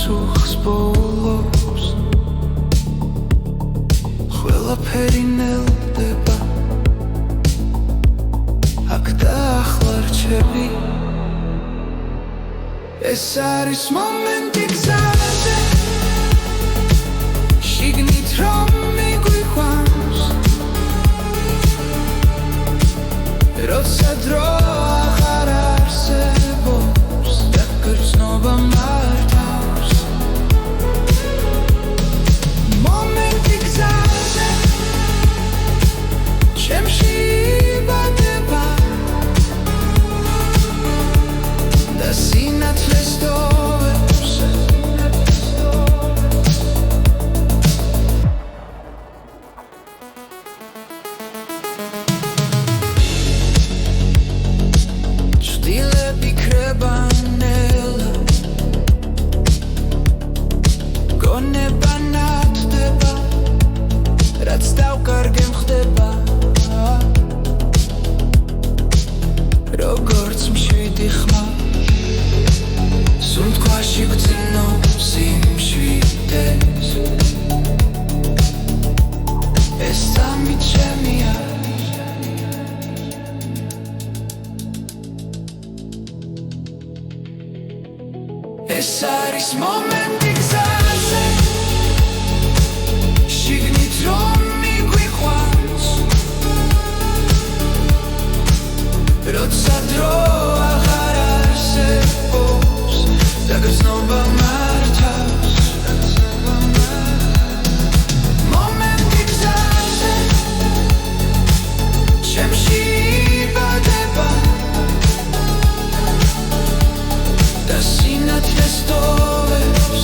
პასუხს ბოლოს ყველაფერი ნელდება აქ და ახლა რჩები ეს არის მომენტი გზაზე შიგნით რომ მიგვიყვანს როცა დრო აღარ არსებობს და გრძნობა მართავს მომენტი გზაზე ჩემში იბადება და სინათლეს დოვებს ჭდილები ქრებანელა გონება ნათდება რაც დავკარგე მხდება როგორც მშვიდი ხმა სულ თქვაში გძნობს იმშვიდეს ეს სამი ჩემია ეს არის მომენტი გზაზე შიგნით რომ მიგვიყვანს როცა დრო აღარ არსებობს და გრძნობა მართავს მომენტი გზაზე ჩემში იბადება და სინათლეს დოვებს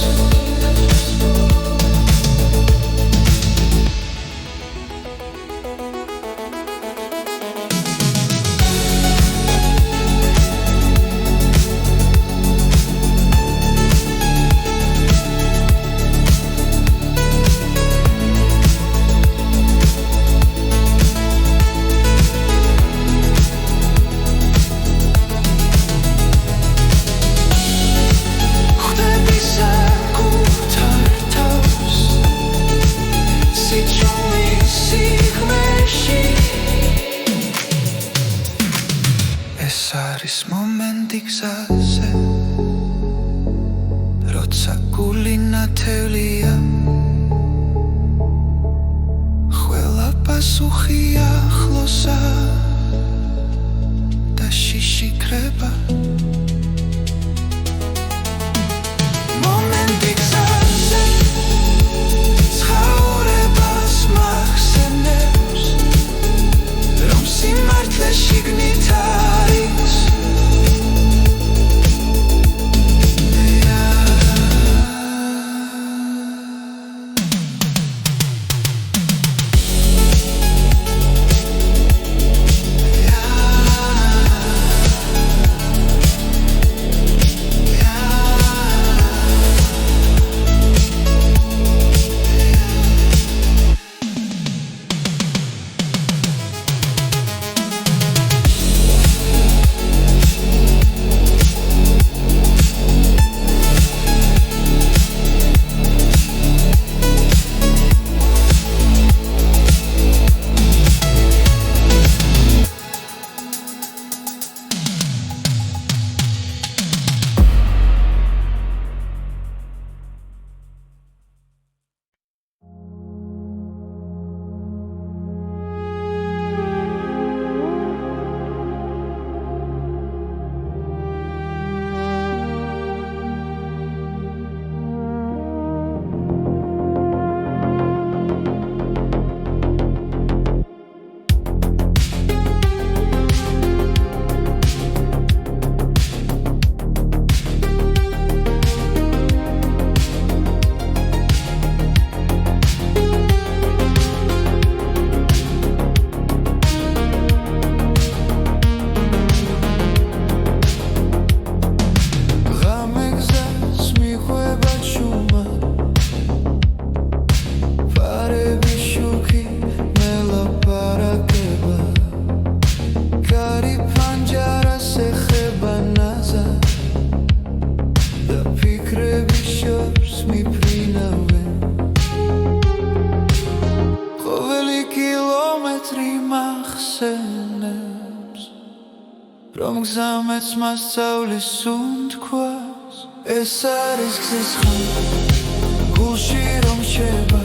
ეს არის მომენტი გზაზე როცა გული ნათელია ყველა პასუხი ახლოსა და შიში ქრება მომენტი გზაზე ცხოვრებას მახსენებს რომ სიმართლე შიგნით არის მოსწავლის სუნთქვას ეს არის გზის ხმა გულში რომ შევა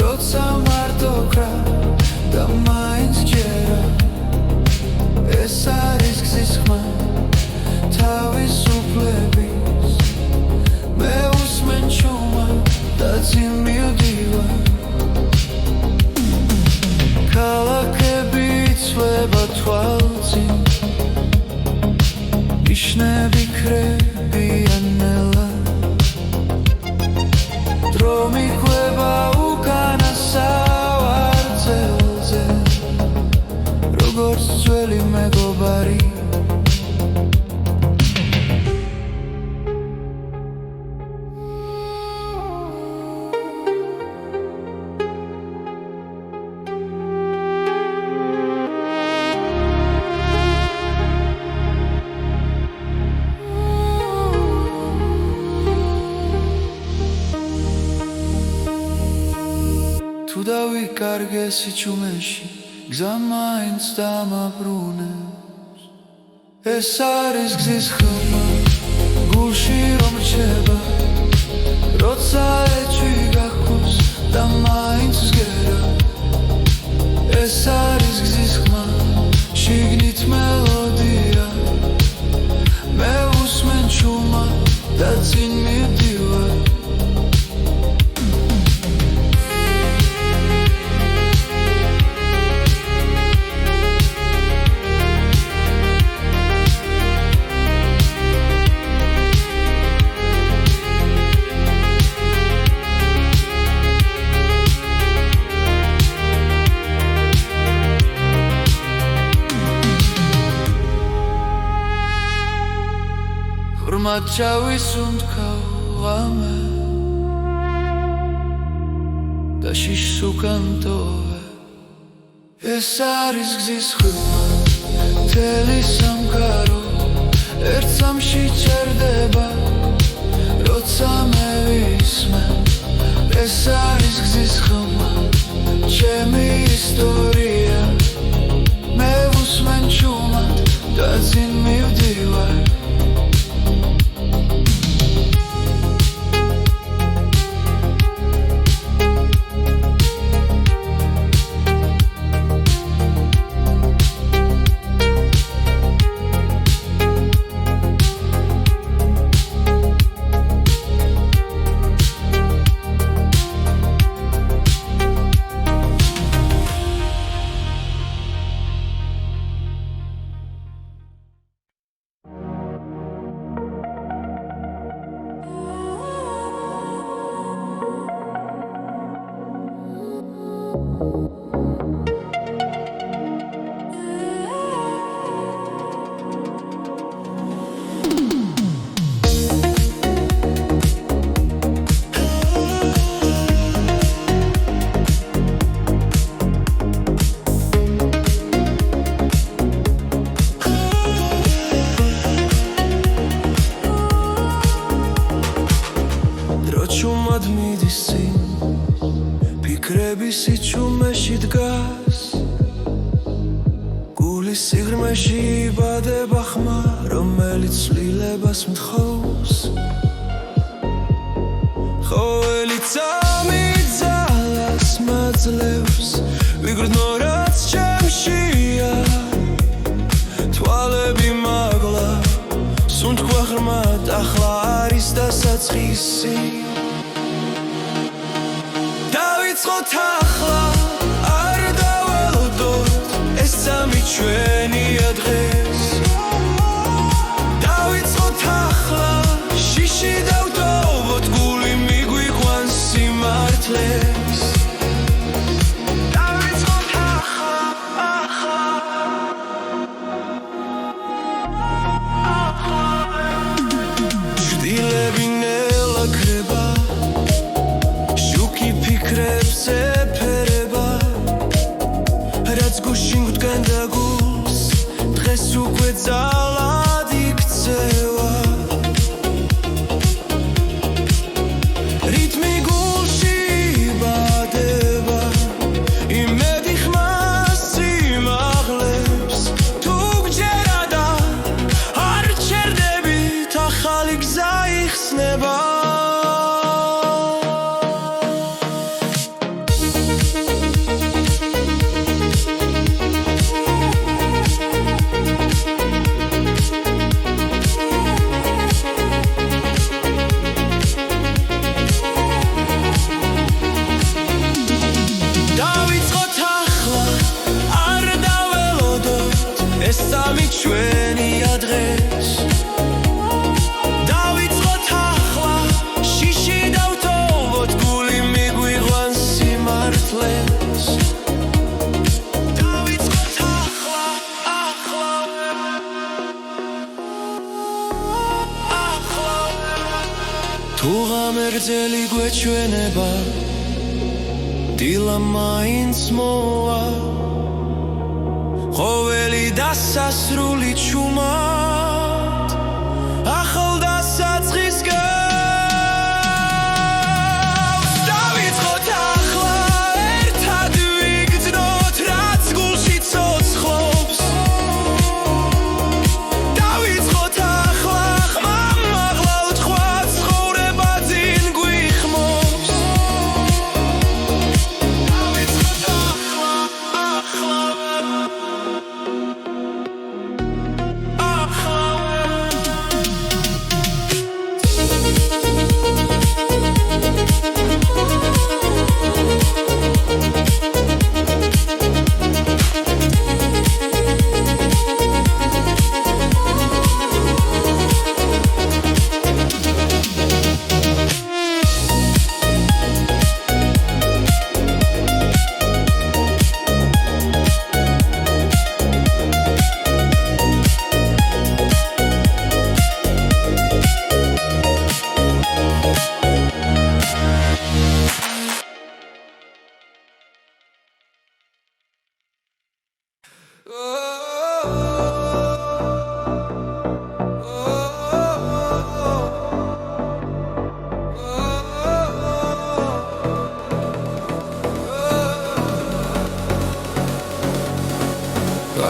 როცა მარტო გრა და მაინც ჯერა ეს არის გზის ხმა თავისუფლების მე უსმენ ჩუმა და წინ მივდივარ ქალაქები იცვლება თვალწინ ნიშნები ქრებიან ნელა დრო მიყვება უკანასავარძელზე როგორც ძველი მეგობარი თუ დავიკარგე სიჩუმეში გზა მაინც დამაბრუნებს ეს არის გზის ხმა გულში რომ რჩება როცა ეჭვი გახოს და მაინც ვსგერა ეს არის გზის ხმა შიგნით მელოდია მე უსმენ ჩუმა და წინ მივდივარ ხმად ჩავისუნთქავ ამე და შიშს უკან ტოვე ეს არის გზის ხმა მთელი სამყარო ერთ სამში ჩერდება როცა მე ვისმენ ეს არის გზის ხმა ჩემი ისტორია მე უსმენ ჩუმად და წინ მივდივარ ფიქრების სიჩუმეში დგას გულის სიღრმეში იბადება ხმა რომელიც ცვლილებას მთხოვს ყოველი წამი ძალას მაძლევს ვიგრძნო რაც ჩემშია თვალები მაგლა სუნთქვა ღრმად ახლა არის დასაწყისი დავიწყოთ ახლა არ დაველოდოთ ეს სამი ჩვენია დღეს დავიწყოთ ახლა შიში დავტოვოთ გული მიგვიყვანს სიმართლეს დავიწყოთ ახლა ჭდილები ნელა ქრება ფიქრებს ეფერება რაც გუშინ გვდგანდა გულს დღეს თუ ღამერთელი გვეჩვენება დილა მაინც მოვა ყოველი დასასრული ჩუმად ახალ დასაწყის გავს დავიწყოთ ახლა ერთად ვიგრძნოთ რაც გულში ცოცხლობს დავიწყოთ ახლა ხმამაღლა ვთქვა ცხოვრება წინ გვიხმობს დავიწყოთ ახლა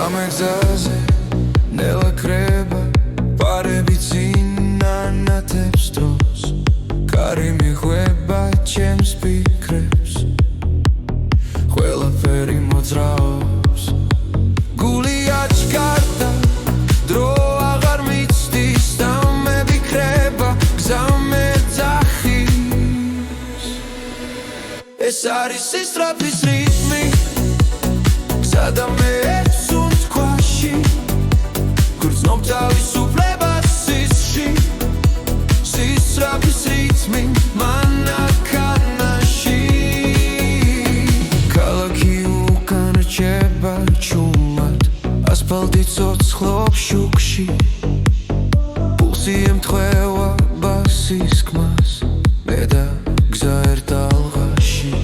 გამეგზაზე ნელა კრება პარები წინანათებს დროს კარი მიხვება ჩემს ფიქრებს ყველაფერი მოძრაობს გული აჩქარდა დრო აღარ მიცდის და მე ვიქრება გზა მეძახის ეს არის სისწრაფის რიტმი გზა და მე გრძნობ თავისუფლებას სისში სისწრაფის რიტმი მანქანაში ქალაქი უკან რჩება ჩუმად ასფალტი ცოცხლობს შუქში პულსი ემთხვევა ბასის ხმას მე და გზა ერთ ალღაში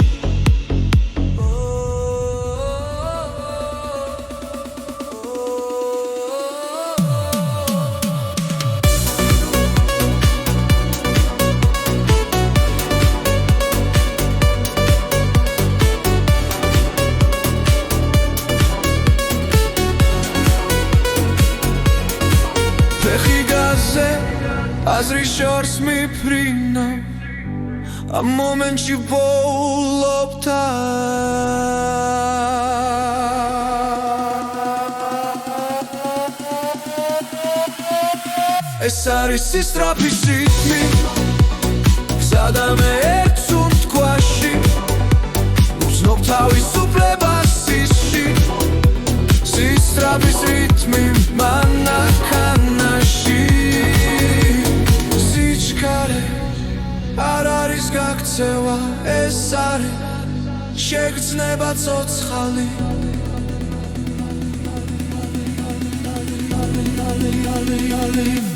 აზრის შორს მიფრინავ ამ მომენტში ვოულობ ეს არის სისწრაფის რიტმი გზა და მე ერთ სუნთქვაში ვგრძნობ თავისუფლებას სისში სისწრაფის რიტმი მანქანაში არ არის გაქცევა ეს არის შეგრძნება ცოცხალი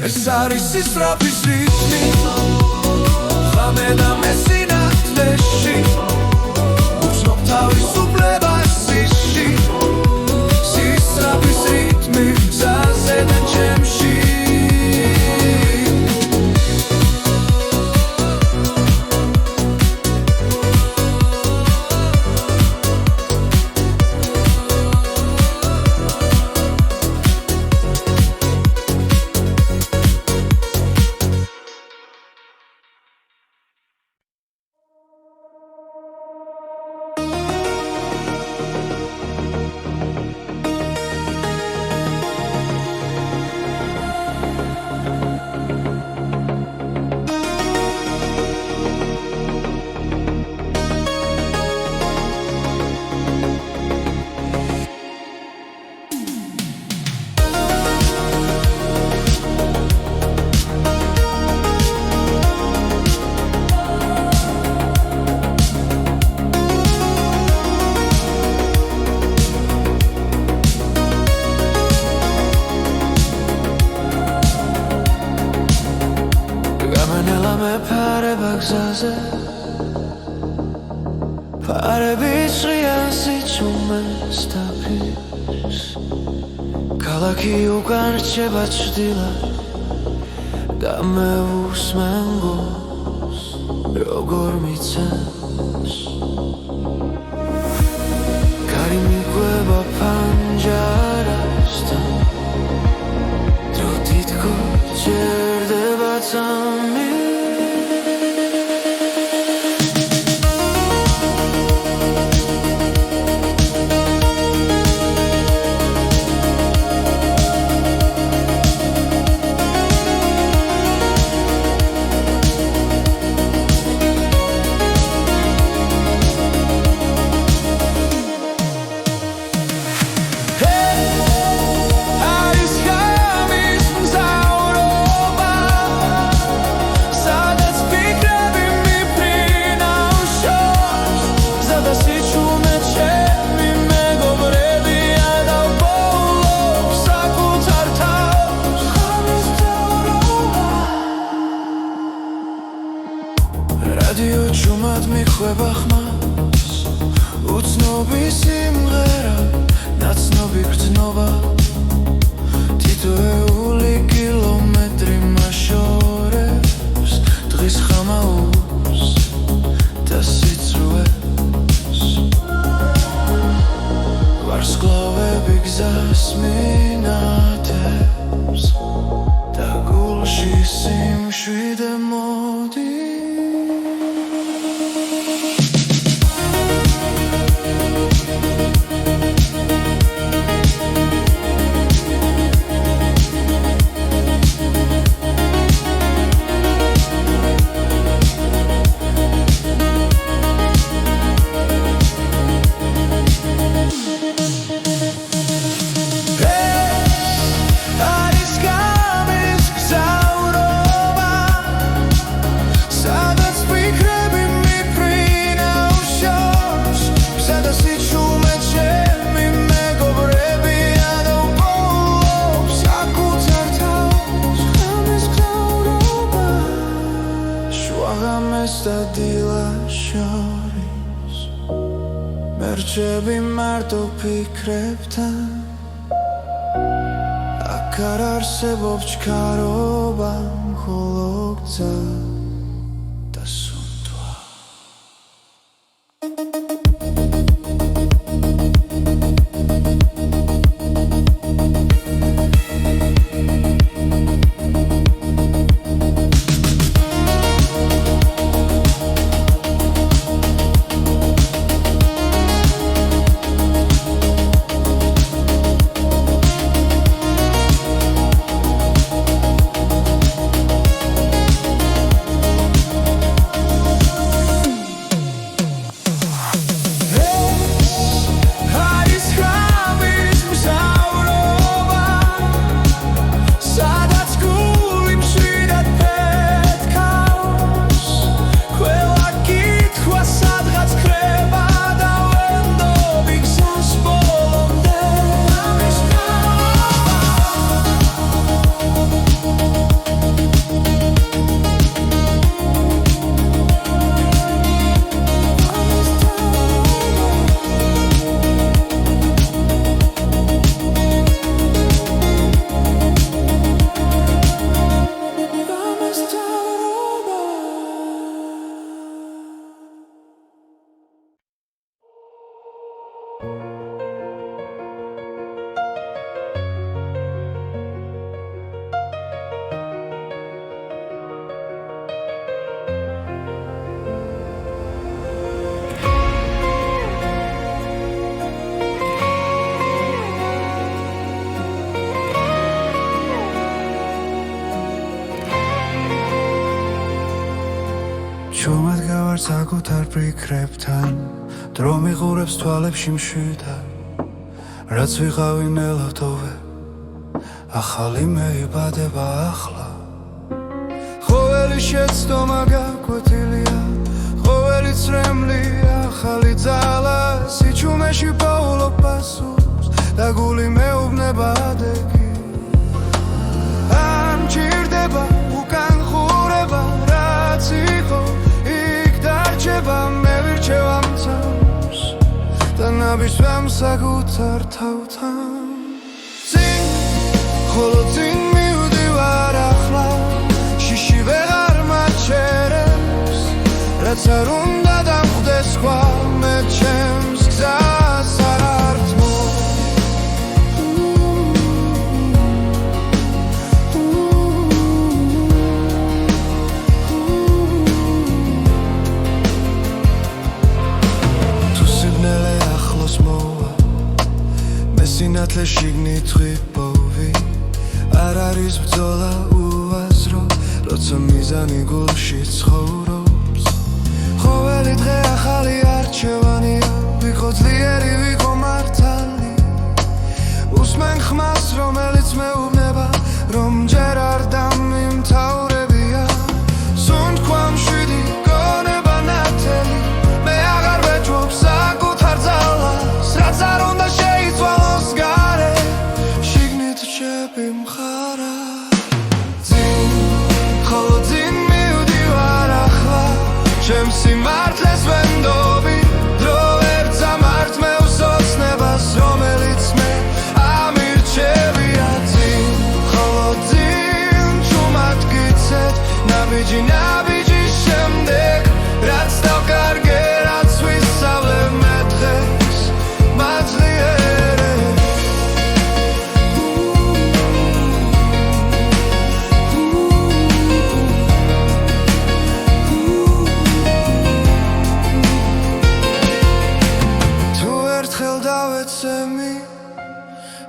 ეს არის სისწრაფის რიტმი ღამე და მე სინათლეში ვგრძნობ თავისუფლებას სისში სისწრაფის რიტმი გზაზე და ჩემში გზაზე ფარები ჭრიან სიჩუმეს დაფის ქალაქი უკან რჩება ჭრდილად და მე უსმენ გულს როგორ მიცემს კარი მიყვება ფანჯარასთან დრო თითქოს ჭერდება წამი რადიო ჭუმად მიხვება ხმას უცნობი სიმღერა ნაცნობი გრძნობა თითოეული კილომეტრი მაშორებს დღის ხამაურს და სიცრუეს ვარსკვლავები გზას მინათებს და გულში სიმშვიდე მოდის და დილა შორის მერჩები მარტო ფიქრებთან აქ არ არსებობს ჩქარობა მხოლო გზა და სუნთვა ჭუმად გავარ საკუთარ ფიქრებთან დრო მიყურებს თვალებში მშვიდად რაც ვიყავი ნელავდოვე ახალი მეიბადება ახლა ყოველი შეცდომა გაკვეთილია ყოველი წრემლი ახალი ძალა სიჩუმეში პაულო პასუხს და გული მეუბნება ადეგი არ მჭირდება უკან ხურება რაც იყო ნაბიჯს საკუთარ თავთან წინ ხოლო წინ მივდივარ ახლა შიში ვეღარ მაჩერებს რაც არ უნდა დამხვდეს სხვა მე ჩემს გზას არ ართმო თუ სიბნელე ახლოს მოვა მე სინათლე შიგნით ხვიპოვი არ არის ბრძოლა უაზრო როცა მიზანი გულში ცხოვრობს ყოველი დღე ახალი არჩევანია ვიყო ძლიერი ვიყო მართალი უსმენ ხმას რომელიც მეუბნება რომ ჯერ არ დამიმთავრებია სუნთქვა მშვიდი გონება ნათელი მე აღარ ვეჭვობ საკუთარ ძალას რაც არ უნდა შეიცვალოს გარე შიგნით რჩები მხარა ხოლო წინ მივდივარ ახლა ჩემს სიმართლეს ვენდობი დრო ვერ წამართ მე უსოცნებას რომელიც მე ამირჩევია წინ ხოლო წინ ჩუმად გიცეთ ნაბიჯი ნაბიჯის შემდეგ რაც დავკარგე რაც ვისწავლე მე დღეს მაძლიერე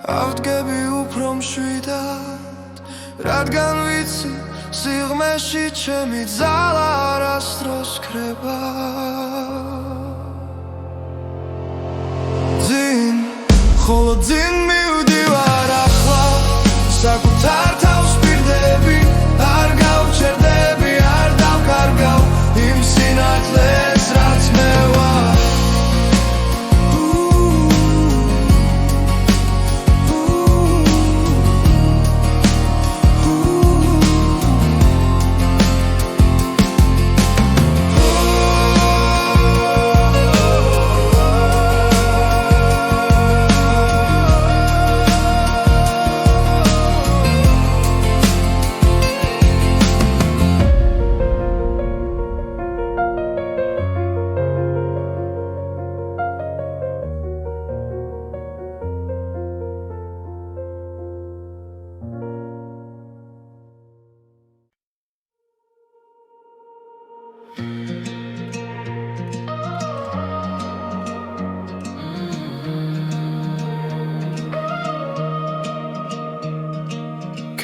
ავდგები უფრო მშვიდად რადგან ვიცი სიღრმეში ჩემი ძალა არასდროს ქრება ძინ ხოლო ძინ მივდივარ ახლა საკუთარ თავს ვპირდები არ გავჩერდები არ დავკარგავ იმ სინათლეს რაც მე ვარ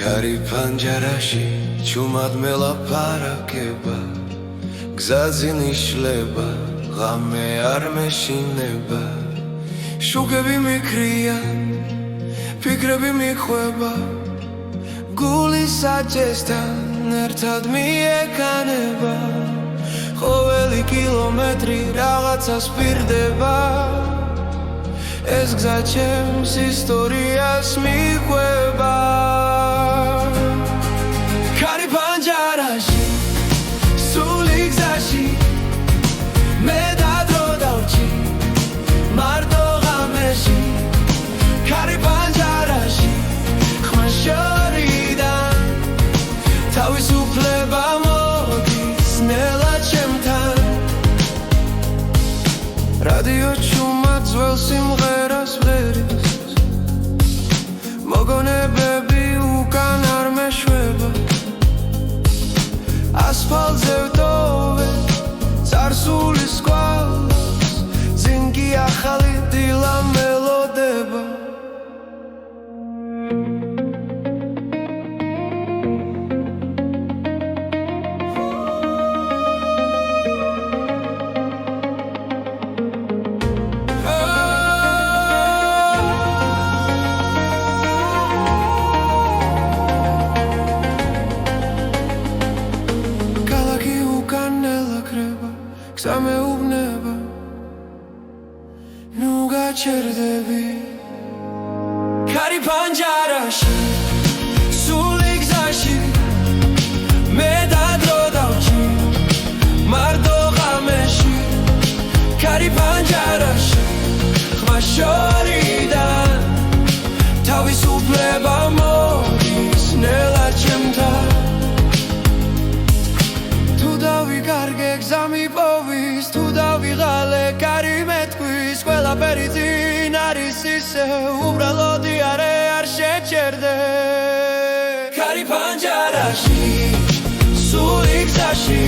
კარი პანჯარაში ჩუმად მელაპარაკება გზაზე ნიშლება ღამე არ მეშინება შუქები მიქრიან ფიქრები მიხვება გული საჭესთან ერთად მიეკანება ყოველი კილომეტრი რაღაცას პირდება ეს გზა ჩემს ისტორიას მიყვება კარი პანჯარაში სული გზაში მე დადრო დავჭი მარტო ღამეში კარი პანჯარაში ხმა შორიდან თავისუფლება მოდის ნელა ჩემთან რადიო ჩუმად ძველ სიმღერას ვღერის მოგონებები უკან არ მეშვება ასფალტზე ვტოვე წარსულის კვალს წინ კი ახალი დილა მელოდება მივიდე უბრალოდ არ შეჭერდე ქარი პანჯარაში სული გზაში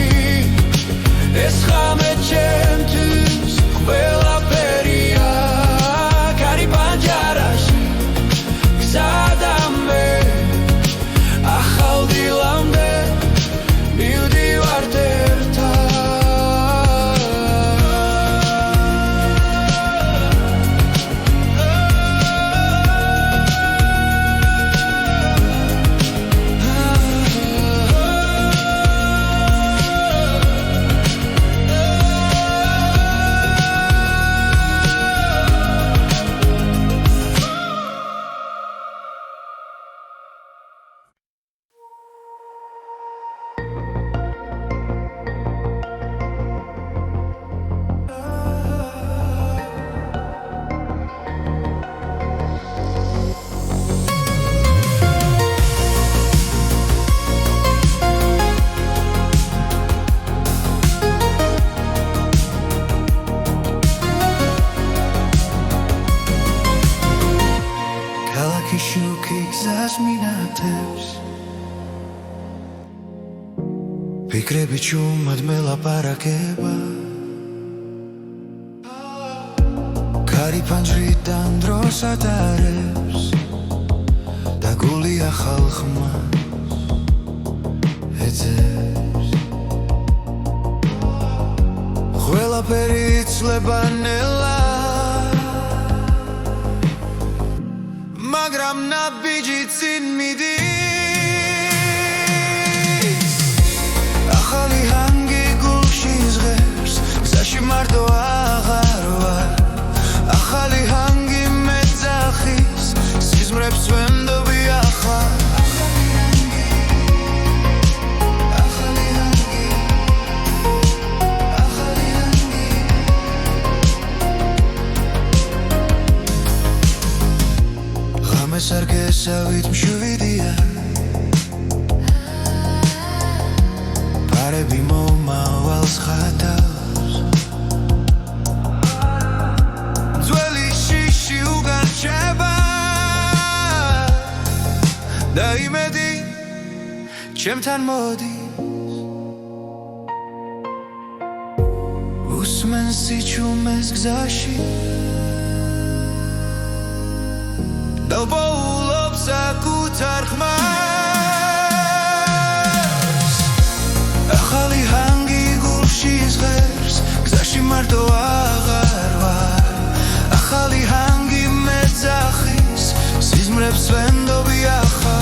ეს ხამე ჩემთვის ყველაფერია ქარი პანჯარაში გზადამე ახალ დილამდე მივდივართ ფიქრები ჩუმად მელაპარაკება ქარი პანჯრიდან დროს ატარებს და გული ახალ ხმას ეძებს ყველაფერი იცლება ნელა მაგრამ ნაბიჯი წინ მიდის ახალი ჰანგი გულში ზღერს გზაში მარტო აღარ ვარ ახალი ჰანგი მეძახის სიზმრებს ვენდობი ახლა ღამეს არ გესავით მშვიდია პარები მომავალს ხატავს ძველი შიში უგარჩება და იმედი ჩემთან მოდის უსმენს სიჩუმეს გზაში დავბოულობს საკუთარ ხმას ახალი ჰანგი გულში ზღერს გზაში მარტო აღარ ვარ ახალი ჰანგი მეძახის სიზმრებს ვენდობი ახლა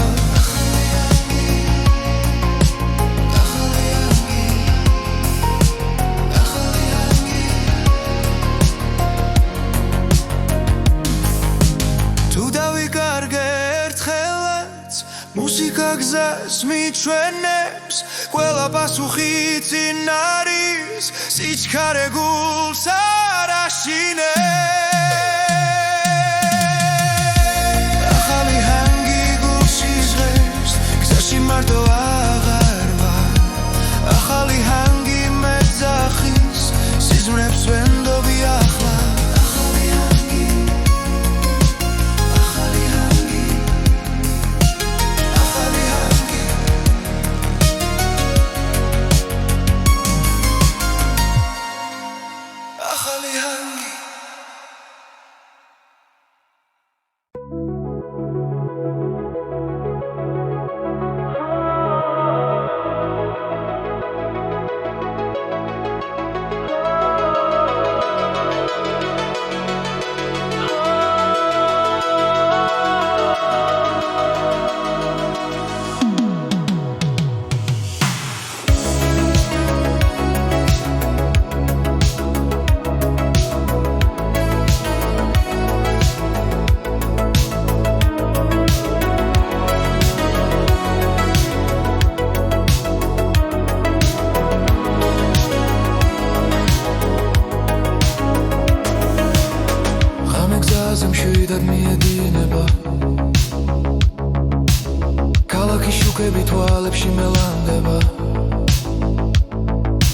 მუსიკა გზას მიჩვენებს ყველა პასუხი წინ არის სიჩქარე გულს არ აშინებს ახალი ჰანგი გულში ზღერს გზაში მარტო აღარ ვარ ახალი ჰანგი მეძახის სიზმრებს ვენდობი ახლა მშვიდად მიედინება ქალაქის შუქები თვალებში მელანდება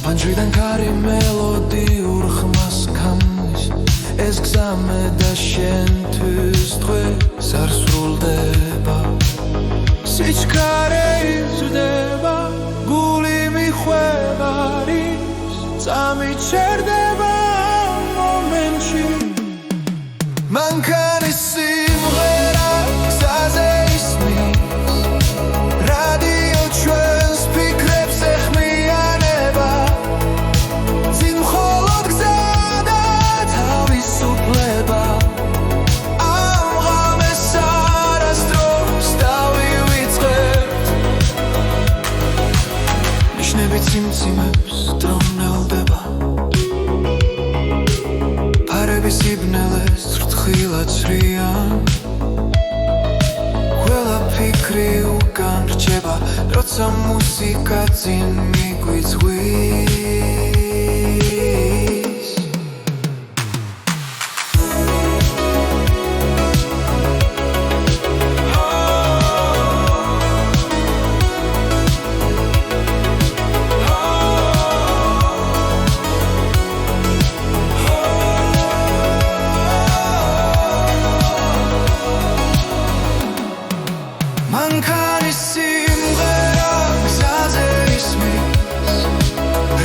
პანჯრიდან ქარი მელოდიურ ხმას ქმნის ეს გზამე და შენთვის დღეს არ სრულდება სიჩქარე იზრდება გული მიხვევა არის წამიჩერდება მომენტში მანქანის სიმღერა გზაზე ისმის რადიო ჩვენს ფიქრებს ეხმიანება წინ მხოლოდ გზა და თავისუფლება ამ ღამეს არასდროს დავივიწყებთ ნიშნები ციმციმებს დრონელდება სიბნელეს ფრთხილად ცრიან ყველა ფიქრი უკან რჩება როცა მუსიკა წინ მიგვიწვის მანქანის სიმღერა გზაზე ისმის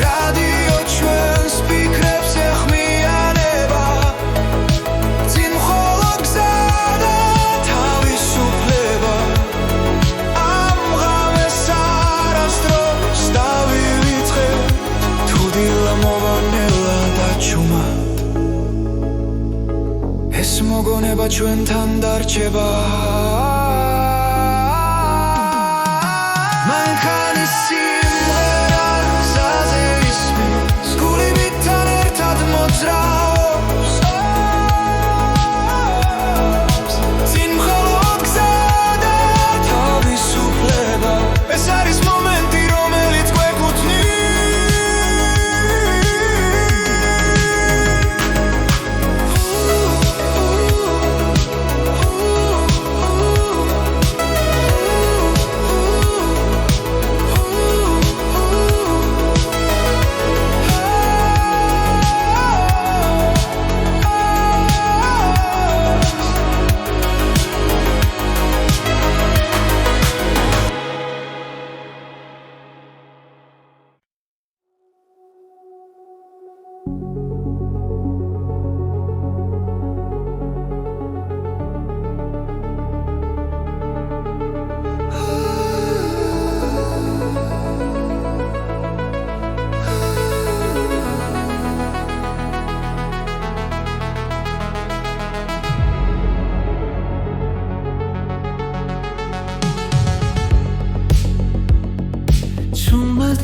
რადიო ჩვენს ფიქრებს ეხმიანება წინ მხოლოდ გზა და თავისუფლება ამ ღამეს არასდროს დავივიწყებთ თუ დილა მოვანელა დაჩუმა ეს მოგონება ჩვენთან დარჩება მანქანის სიმღერა გზაზე ისმის გული მითთან ერთად მოძრაობს წინ მხოლოდ გზა და თავისუფლება ეს არის მომენტი რომელიც გვეკუთვნის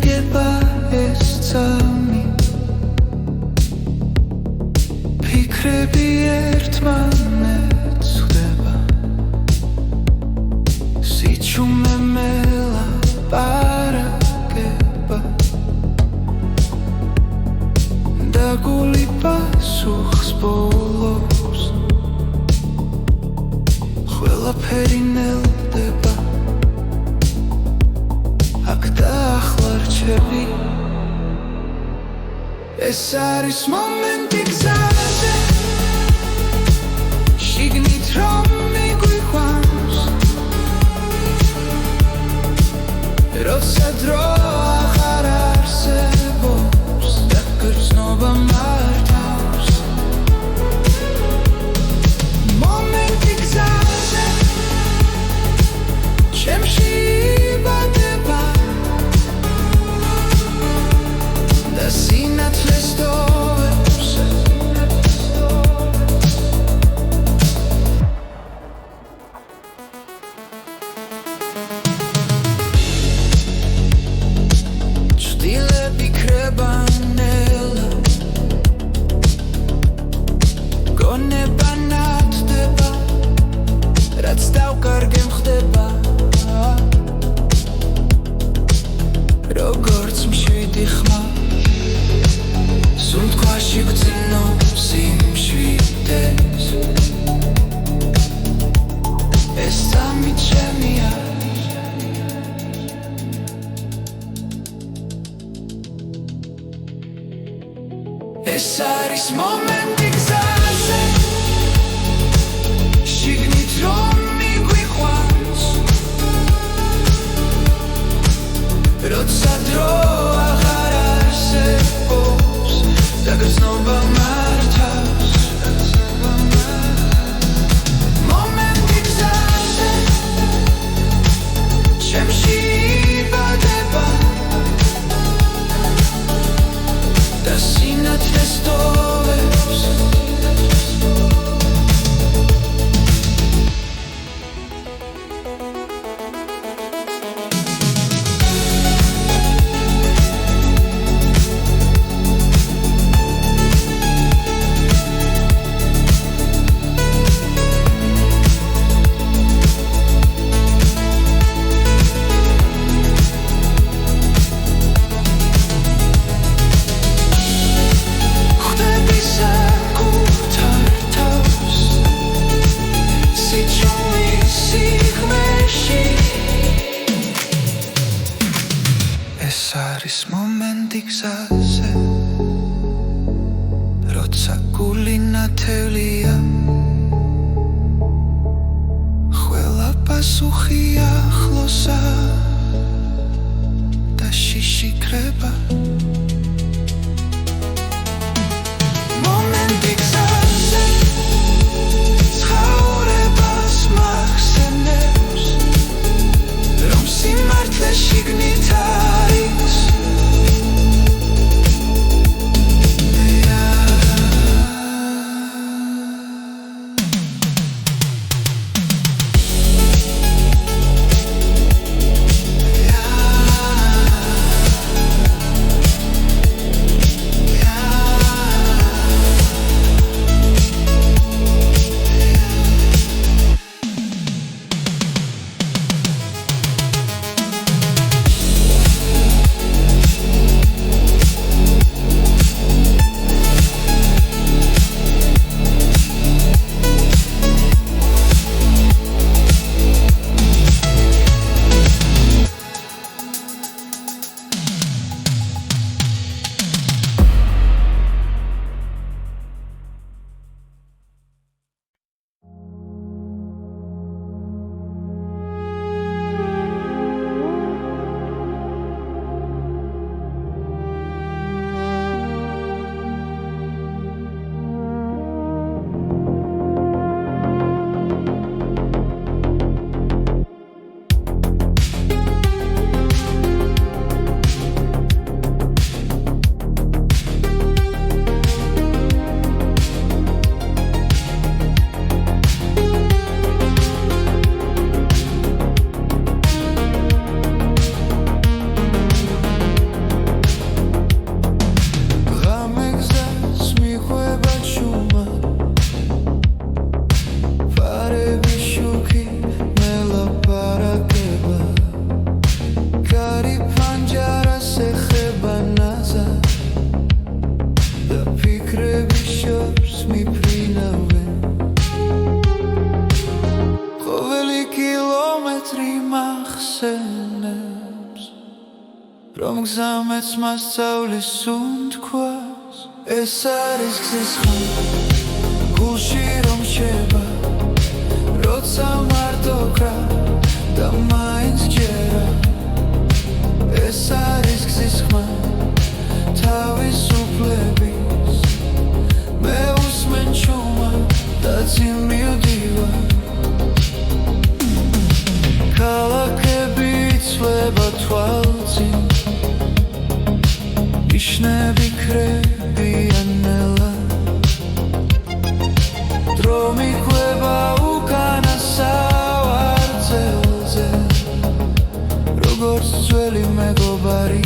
Geba es tami Fikrebi ertmanet sudeba Sichume mela parakeba Da guli pasuchs bolos Khvela perinel deba ეს არის მომენტი გზაზე შიგნით რომ მიგვიყვანს როცა დრო აღარ არსებობს და გრძნობა მართავს მომენტი გზაზე ჩემში იბადება და სინათლეს დოვებს ჭდილები ქრებანელა გონება ნათდება რაც დავკარგე მხდება როგორც მშვიდი ხმა სუნთქვაში გძნობს სიმშვიდეს ეს სამი ჩემია ეს არის მომენტი გზაზე როცა დრო აღარ არსებობს და გრძნობა მართავს მომენტი გზაზე ჩემში იბადება და სინათლეს ტოვებს არის მომენტი გზაზე როცა გული ნათელია ყველა პასუხი ახლოსა და შიში კრება მომენტი გზაზე ცხოვრებას მახსენებს რომ სიმართლე შიგნით არის რომ გზამეც მასწავლის უთქვას ეს არის გზის ხმა გულში რომ შევა როცა მარტო გრა და მაინც ჯერა ეს არის გზის ხმა თავისუფლების მე უსმენ ჩუმა და წინ მივდივარ ქალაქები იცვლება თვალწინ ნიშნები ქრებიან ნელა დრო მიყვება უკანასავარძელზე როგორც ძველი მეგობარი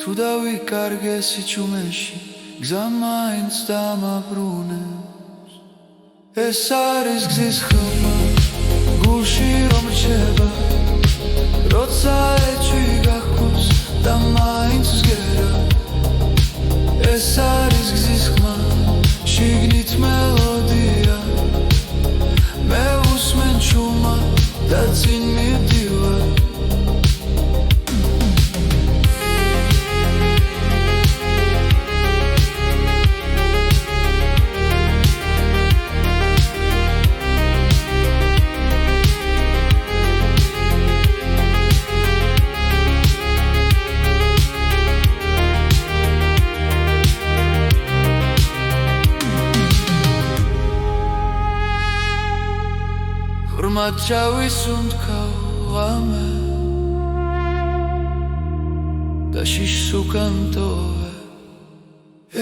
თუ დავიკარგე სიჩუმეში გზა მაინც დამაბრუნებს ეს არის გზის ხმა გულში რომ რჩება როცა ეჭვი გახოს და მაინც ვსგერა ეს არის გზის ხმა შიგნით მე მაჩავის უნდქავამე და შიშს უკანტოვე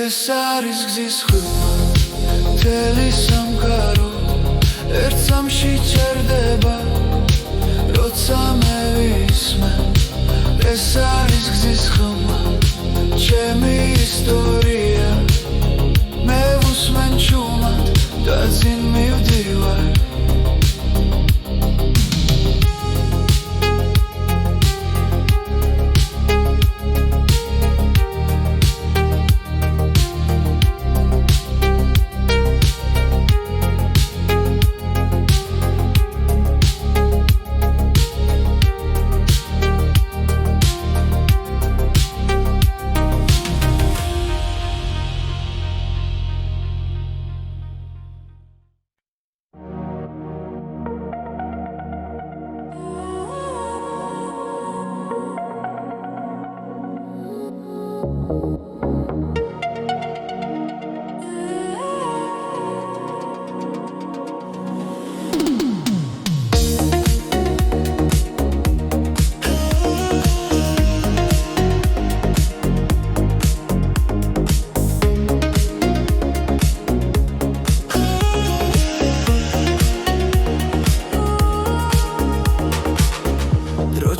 ეს არის გზის ხმა მთელი სამყარო ერთ სამში ჩერდება როცა მე ვისმე ეს არის გზის ხმა ჩემი ისტორია მე ვუსმენ ჩუმად და წინ მივდივარ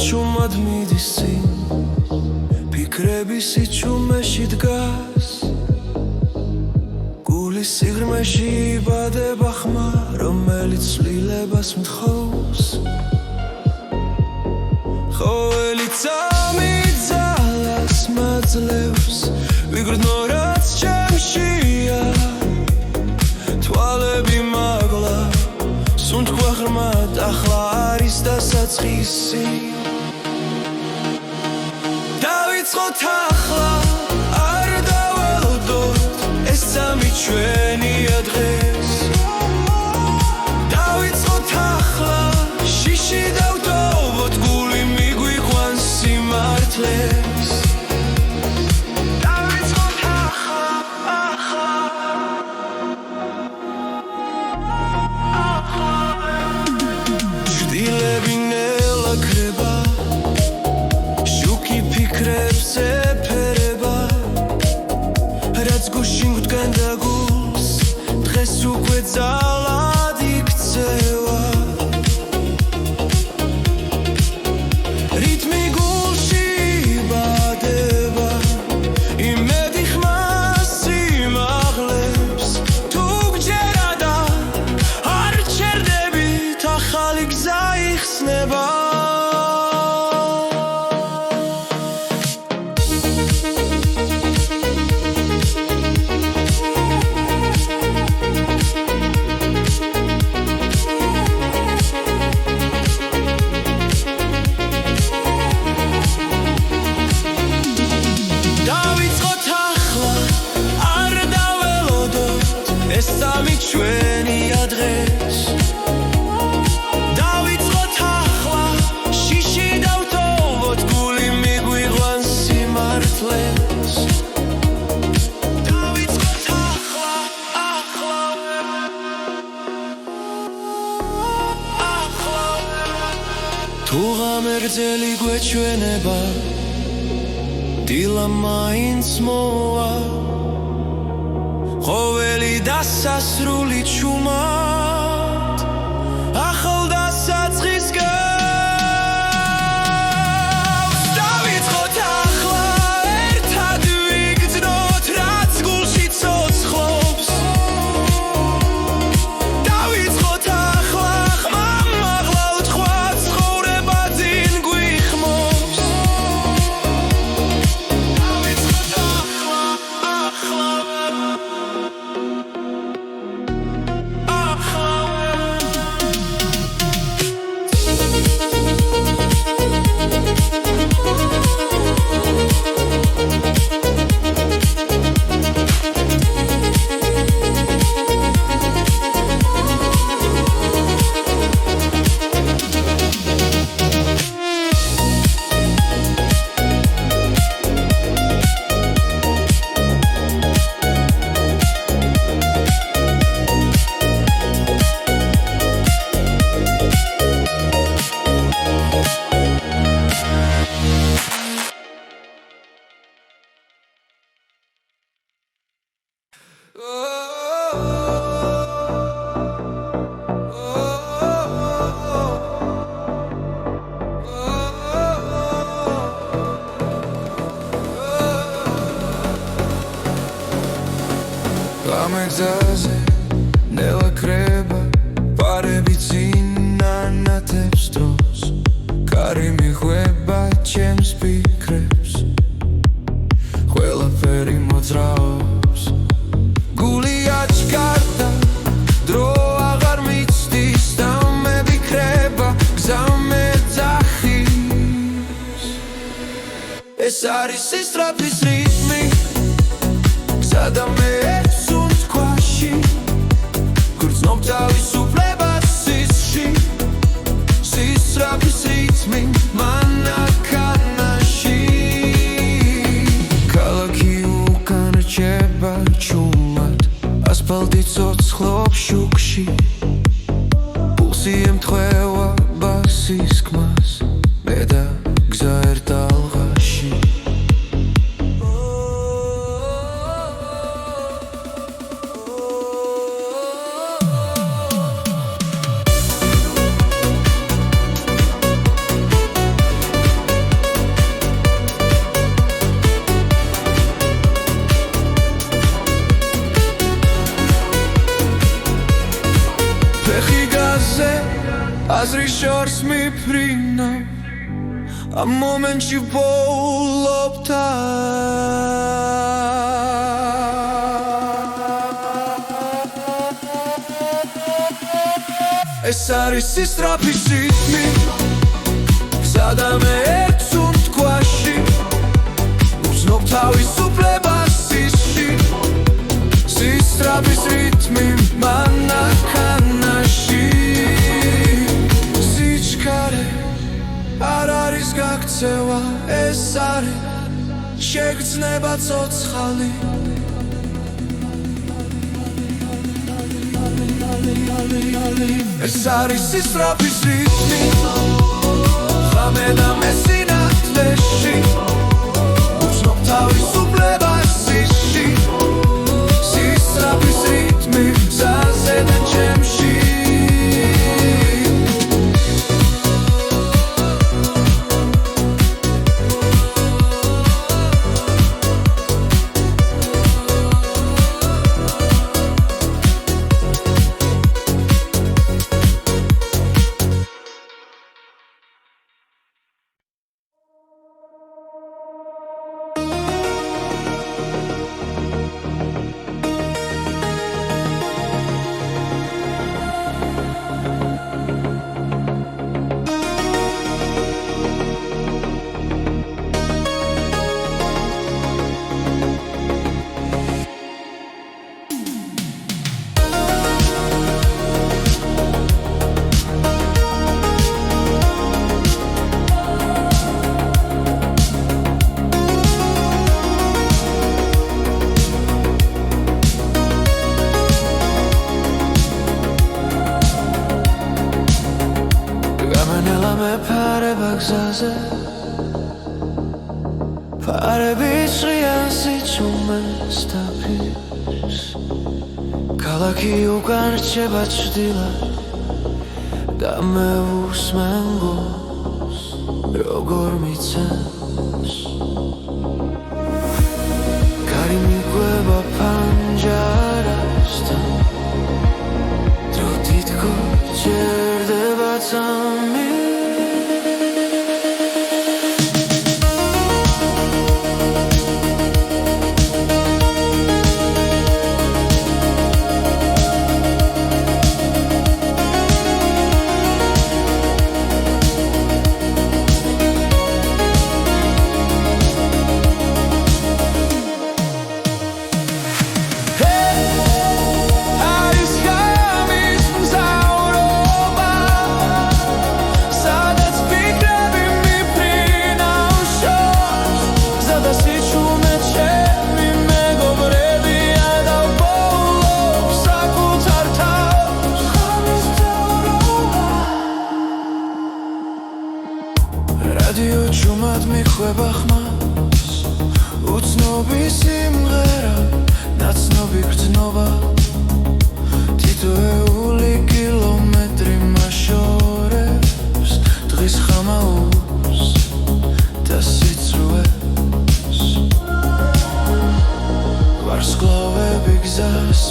Чумად მიდის წინ ფიქრები სიჩუმეში დგას გულის სიღრმეში იბადება ხმა რომელიც ცვლილებას მთხოვს ყოველი წამი ძალას მაძლევს ვიგრძნო რაც ჩემშია თვალები მაგლა სუნთქვა ღრმად ახლა არის დასაწყისი დავიწყოთ ახლა არ დაველოდოთ ეს სამი ჩვენია დღეს დავიწყოთ ახლა შიში დავტოვოთ გული მიგვიყვანს სიმართლეს დავიწყოთ ახლა ჭდილები ნელა ქრება ფიქრებს ეფერება რაც გუშინ გვდგანდა გულს დღეს უკვე ძალად იქცევა რითმი გულში იბადება იმედი ხმას სიმაღლებს თუ გჯერა და არ ჩერდებით ახალი გზა იხსნება ეს სამი ჩვენია დღეს დავიწყოთ ახლა შიში დავტოვოთ გული მიგვიყვანს სიმართლეს დავიწყოთ ახლა თუ ღამერձელი გვეჩვენება დილა მაინც მოვა ყოველი დასასრული ჩუმად ახალ დასაწყის გავს დავიწყოთ ახლა ერთად ვიგრძნოთ რაც გულში ცოცხლობს დავიწყოთ ახლა ხმა მაღლა უთქვა ცხოვრება წინ გვიხმობს დავიწყოთ ახლა გზაზე ნელა კრება პარები წინანათებს დროს კარი მიხვება ჩემს ფიქრებს ყველაფერი მოძრაობს გული აჩქარდა დრო აღარ მიცდის და მე ვიქრება გზა მეძახის ეს არის სისწრაფის რიტმი გზა და მე ერთსუნთ ქვაში გრძნობ თავისუფლებას სისში სისწრაფის რიტმი მანქანაში ქალაქი უკან რჩება ჩუმად ასფალტი ცოცხლობს შუქში პულსი ემთხვევა ბასის ხმას მე და გზა ერთ ალღაში აზრის შორს მიფრინავ ამ მომენტში ვბოლობ ეს არის სისწრაფის რიტმი გზა და მე ერთსუნთ ქვაში გრძნობ თავისუფლებას სისში სისწრაფის რიტმი მანქანაში არ არის გაქცევა ეს არის შეგრძნება ცოცხალი ეს არის სისწრაფის რიტმი ღამე და მე სინათლეში უცნობ თავისუფლებას სისში სისწრაფის რიტმი გზაზე და ჩემში ფარები ჭრიან სიჩუმეს დაფის ქალაქი უკან რჩება ჭრდილად და მე უსმენ გულს როგორ მიცემს კარი მიგვება პანჯარასთან დრო თითქოს ჭერდება წამი რადიო ჩუმად მიხვება ხმას უცნობი სიმღერა ნაცნობი გრძნობა თითოეული კილომეტრი მაშორებს დღის ხამაურს და სიცრუეს ვარსკვლავები გზას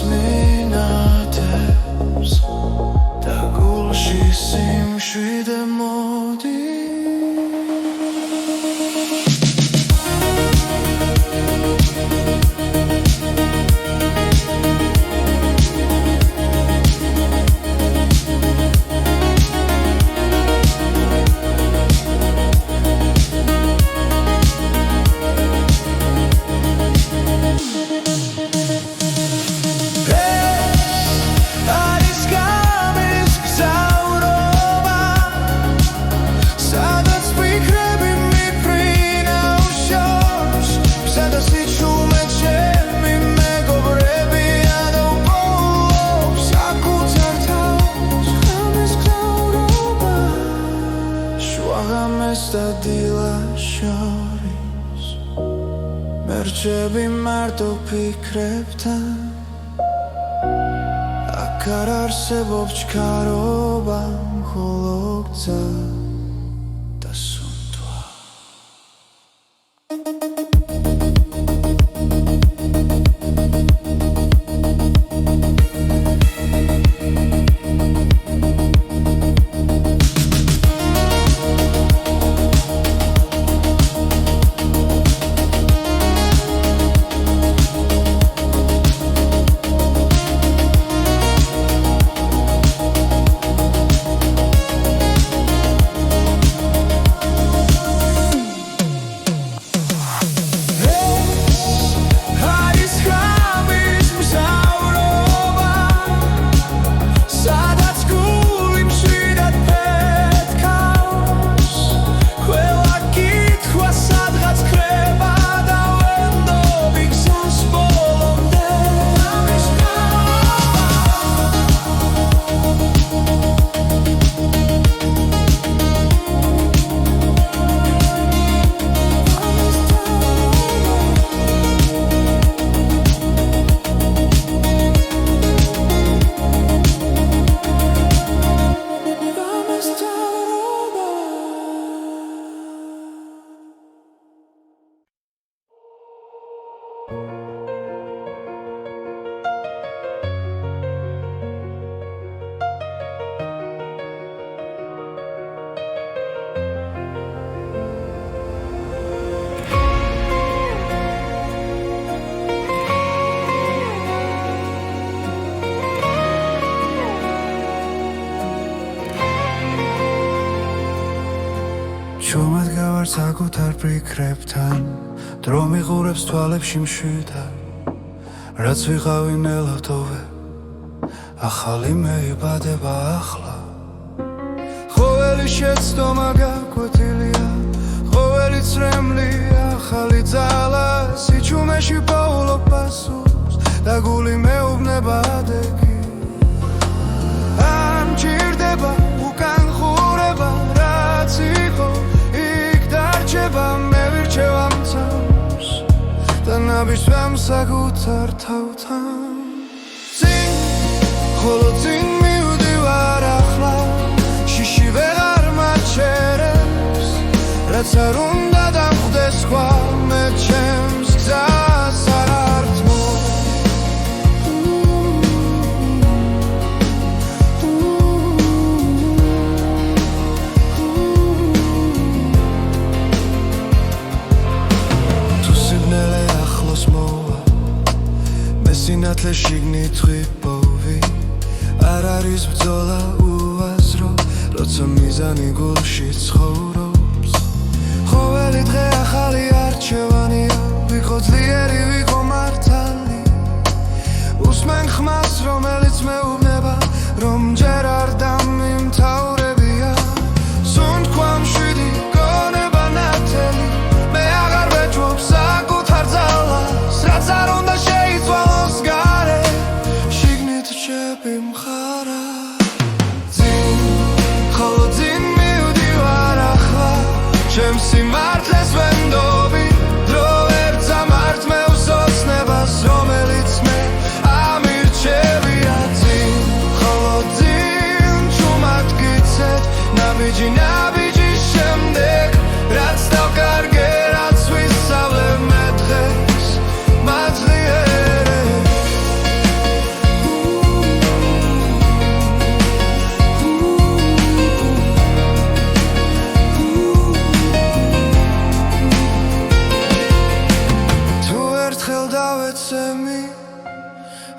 რჩები მარტო ფიქრებთან აქ არ არსებობს ჩქარობა მხოლო გზა და სუნთვა შრომად გავარ საკუთარ ფიქრებთან დრო მიყურებს თვალებში მშვიდად რაც ვიყავი ნელავდოვე ახალი მეიბადება ახლა ყოველი შეცდომა გაკვეთილია ყოველი წრემლი ახალი ძალა სიჩუმეში პაულობ პასუხს და გული მეუბნება ადეგი არ მჭირდება უკან ხურება რაც იყო მე ვირჩევ ამ თავს და ნაბიჯს საკუთარ თავთან წინ ხოლო წინ მივდივარ ახლა შიში ვეღარ მაჩერებს რაც არ უნდა დამხვდეს სხვა მე ჩემს გზას არ ართმო სინათლე შიგნით ხვიპოვი არ არის ბრძოლა უაზრო როცა მიზანი გულში ცხოვრობს ყოველი დღე ახალი არჩევანია ვიყო ძლიერი ვიყო მართალი უსმენ ხმას რომელიც მეუბნება რომ ჯერ არ დამიმთავრებია სუნთქვა მშვიდი გონება ნათელი მე აღარ ვეჭვობ საკუთარ ძალას რაც არ უნდა შეიცვალოს გარე შიგნით რჩები მხარა წინ ხოლო წინ მივდივარ ახლა ჩემს სიმართლეს ვენდობი დრო ვერ წამართ მე უსოცნებას რომელიც მე ამირჩევია წინ ხოლო წინ ჩუმად გიცეთ ნაბიჯი ნაბიჯის შემდეგ რაც დავკარგე რაც ვისწავლე მე დღეს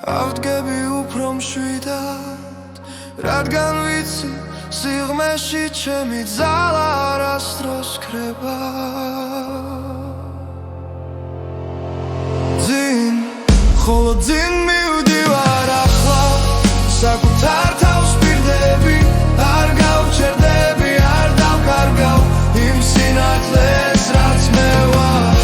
ავდგები უფრო მშვიდად რადგან ვიცი სიღრმეში ჩემი ძალა არასდროს ქრება ძინ ხოლო ძინ მივდივარ ახლა საკუთარ თავს პირდები არ გავჩერდები არ დავკარგავ იმ სინათლეს რაც მე ვარ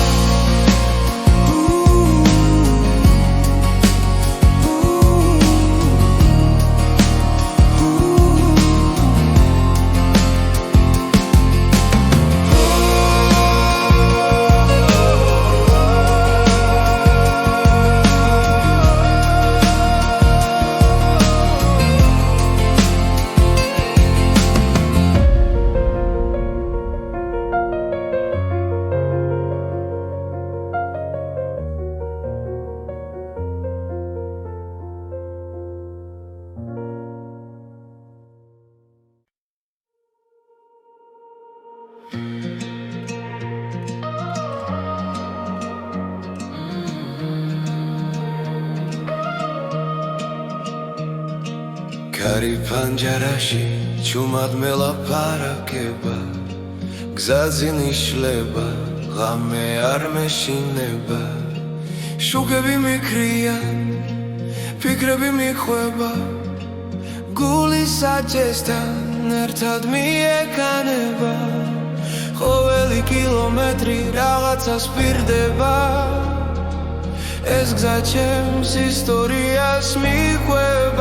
კარი პანჯარაში ჩუმად მელაპარაკება გზაზე ნიშლება ღამე არ მეშინება შუქები მიქრიან ფიქრები მიხვება გული საჭესთან ერთად მიეკანება ყოველი კილომეტრი რაღაცას პირდება ეს გზა ჩემს ისტორიას მიყვება